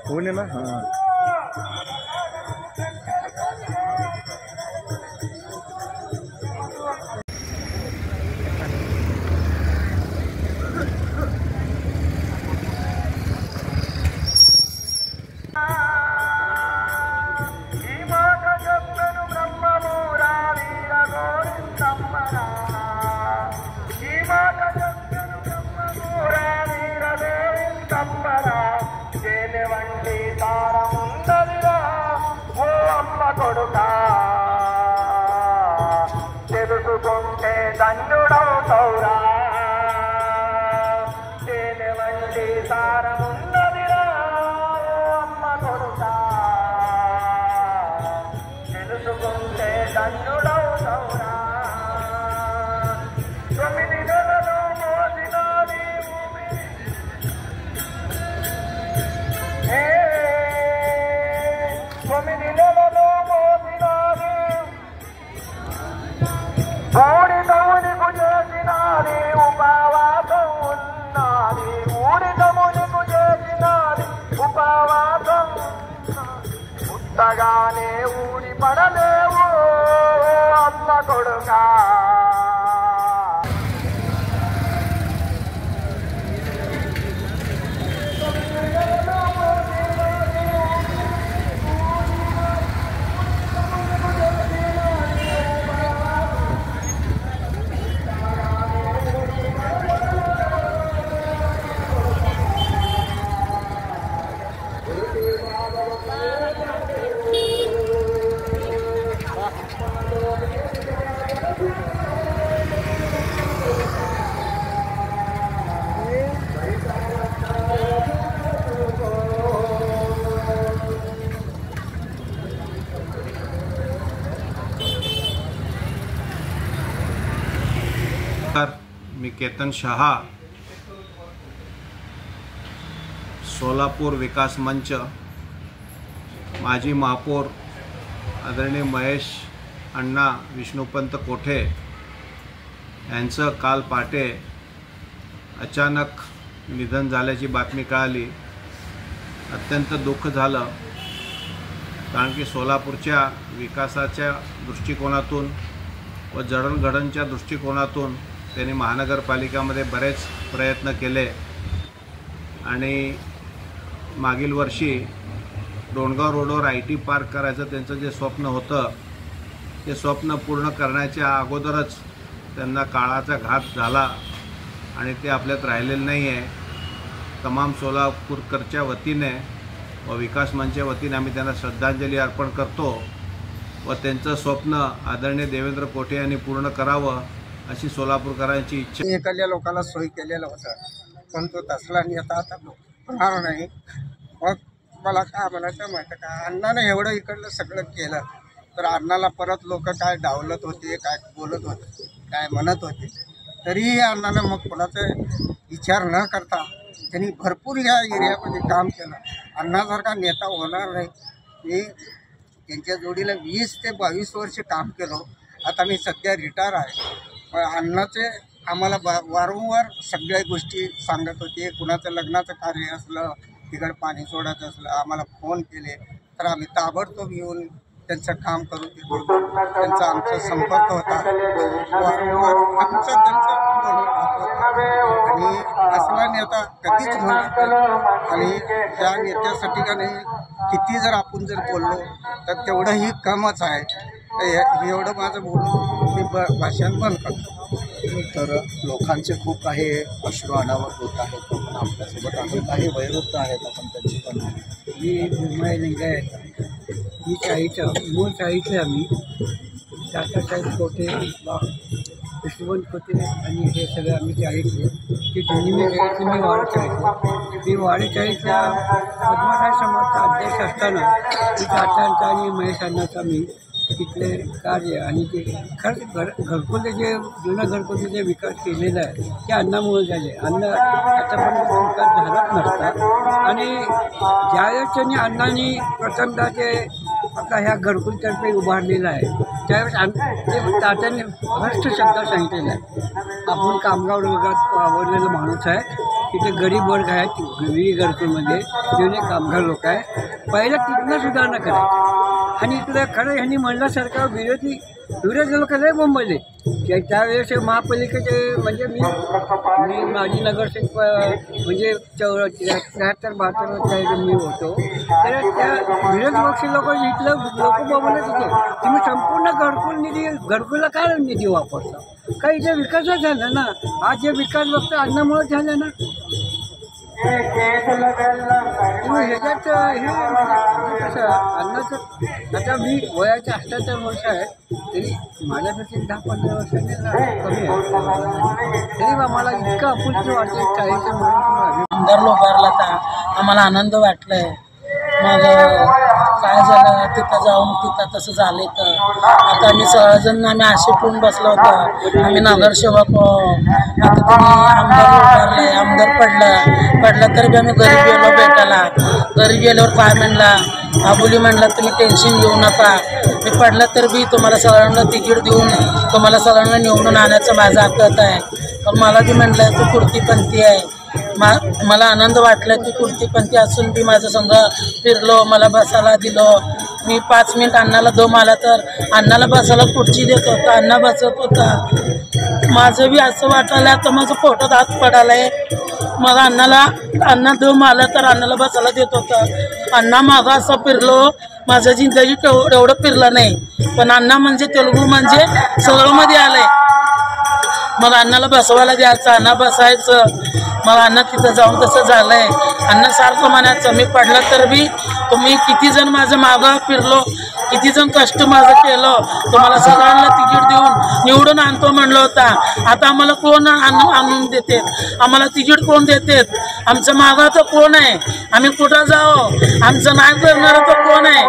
Phone आहे ना। हां కొడుకా తెలుసుకుంటే దండుడవుతౌరా తేనె వంటి సారమున్నదిరా అమ్మ కొడుకా తెలుసుకుంటే దండుడవుతౌరా తొమ్మిది నెలలు మోసినాది తొమ్మిది నెలలు ఊడితమునికు చేసినాది ఉపవాసం ఉన్నది ఊడితమునికు చేసినాది ఉపవాసం పుట్టగానే ఊడి పడలేవు అమ్మ కొడుకా मी केतन शहा सोलापूर विकास मंच माजी महापौर आदरणीय महेश अण्णा विष्णुपंत कोठे यांचं काल पहाटे अचानक निधन झाल्याची बातमी कळाली। अत्यंत दुःख झालं, कारण की सोलापूरच्या विकासाच्या दृष्टिकोनातून व जडणघडणच्या दृष्टिकोनातून त्यांनी महानगरपालिकामध्ये बरेच प्रयत्न केले आणि मागील वर्षी डोणगाव रोडवर IT पार्क करायचं त्यांचं जे स्वप्न होतं ते स्वप्न पूर्ण करण्याच्या अगोदरच त्यांना काळाचा घात झाला आणि ते आपल्यात राहिलेलं नाही आहे। तमाम सोलापूरकरच्या वतीने व विकास मंचच्या वतीने आम्ही त्यांना श्रद्धांजली अर्पण करतो व त्यांचं स्वप्न आदरणीय देवेंद्र कोठे यांनी पूर्ण करावं अशी सोलापूरकरांची इच्छा। इकडल्या लोकांना सोय केलेलं होतं, पण तो तसला नेता आता होणार नाही। मग मला काय म्हणायचं माहिती का, अण्णाने एवढं इकडलं सगळं केलं तर अण्णाला परत लोक काय डावलत होते, काय बोलत होते, काय म्हणत होते, तरीही अण्णानं मग कोणाचा विचार न करता त्यांनी भरपूर या एरियामध्ये काम केलं। अण्णासारखा नेता होणार नाही। मी त्यांच्या जोडीला 20 ते 22 वर्ष काम केलो। आता मी सध्या रिटायर आहे। अण्णाचे आम्हाला वारंवार सगळ्या गोष्टी सांगत होते। कुणाचं लग्नाचं कार्य असलं, तिकडे पाणी सोडायचं असलं, आम्हाला फोन केले तर आम्ही ताबडतोब येऊन त्यांचं काम करून देतो। त्यांचा आमचा संपर्क होता, वारंवार आमचं त्यांचं आणि असला नेता कधीच होणार नाही। आणि त्या नेत्यासाठी का नाही किती जर आपण जर बोललो तर तेवढंही कमच आहे। एवढं माझं बोलून मी भाषण बंद करतो। तर लोकांचे खूप काही अश्रू अनावर होत आहेत, पण आपल्यासोबत अजून काही वयोवृद्ध आहेत, आपण त्यांची पण मी मुंबई लिंगायत मी चाळीचं मूळ चाळीचं आम्ही दादासाहेब कोठे यशवंत कोठे आणि हे सगळं आम्ही चाळीतले की त्यांनी मी वाडेचाळीतले मी वाडेचाळीतल्या पद्मनाभ समाजचा अध्यक्ष असताना मी दादांचा आणि महेश अण्णाचा मी तिथले कार्य आणि ते खरंच घरकुल जे जुनं घरकुल जे विकास केलेला आहे ते अन्नामुळे झाले। अन्न आतापर्यंत विकास झालाच नसता आणि ज्यावेळेस त्यांनी अण्णांनी प्रथमतः ते आता ह्या घरकुलतर्फे उभारलेलं आहे त्यावेळेस ते तात्यांनी स्पष्ट शब्दात सांगितलेलं आहे, आपण कामगार वर्गात आवडलेला माणूस आहे तिथे गरीब वर्ग आहेत घरकुलमध्ये जुने कामगार लोक आहे. पहिलं तिथनं सुधारणा करायची आणि इथलं खरं ह्यांनी म्हणल्यासारखं विरोधी लोक लय मुंबईले त्यावेळेस महापालिकेचे म्हणजे मी माझी नगरसेवक म्हणजे 73-72 मी होतो. तर त्या विरोधी पक्ष लोक इथलं लोक बोलत होते तुम्ही संपूर्ण घरकुलला काय निधी वापरता. काही जे विकासच झाला ना. आज जे विकास फक्त अन्नामुळे झाला ना. ह्याच्यात हे कसं अन्नाचं आता मी वयाच्या 78 वर्ष आहे तरी माझ्यापेक्षा 10-15 वर्षांनी कमी आहे तरी मला इतकं आपुलकी वाटते. 40 आमदार लोकांना आता आम्हाला आनंद वाटलाय. मग काय झालं तिथं जाऊन तिथं तसं झालं तर आता आम्ही सगळेजण आम्ही असे ठेवून बसलो होतो. आम्ही नगरसेवक आता तुम्ही आमदार उभारले आमदार पडलं तरी बी आम्ही घरी गेलो भेटायला. घरी गेल्यावर काय म्हणला आबोली म्हणला तुम्ही टेन्शन घेऊ नका मी पडलं तर बी तुम्हाला सगळ्यांना तिकीट देऊन तुम्हाला सगळ्यांना निवडून आणायचं माझा हक्क आहे. पण मला बी म्हटलं तू कुर्तीपंथी आहे. मला आनंद वाटला की कुर्तीपंथी असून बी माझं संघ फिरलो मला बसायला दिलो. मी 5 मिनिट अण्णाला दम आला तर अण्णाला बसायला खुर्ची देत होता. अण्णा बसत होता. माझं बी असं वाटायला आता माझं पोटात हात पडायला आहे. मग अण्णा दम आला तर अण्णाला बसायला देत होता. अण्णा मागं असं फिरलो माझं जिंदगी एवढं फिरलं नाही. पण अण्णा म्हणजे तेलुगू म्हणजे सगळंमध्ये आलं आहे. मग अण्णाला बसवायला द्यायचं अण्णा बसायचं. मग अण्णा तिथं जाऊन तसं झालं आहे. अण्णा सारखं म्हणायचं मी पडलं तर बी तुम्ही किती जण माझं मागं फिरलो किती जण कष्ट माझं केलं तुम्हाला सगळ्यांना तिकीट देऊन निवडून आणतो म्हणलं होता. आता आम्हाला कोण आणून देते आम्हाला तिकीट कोण देतात. आमचं मागं तर कोण आहे आम्ही कुठं जावं आमचं नाही करणारं तर कोण आहे.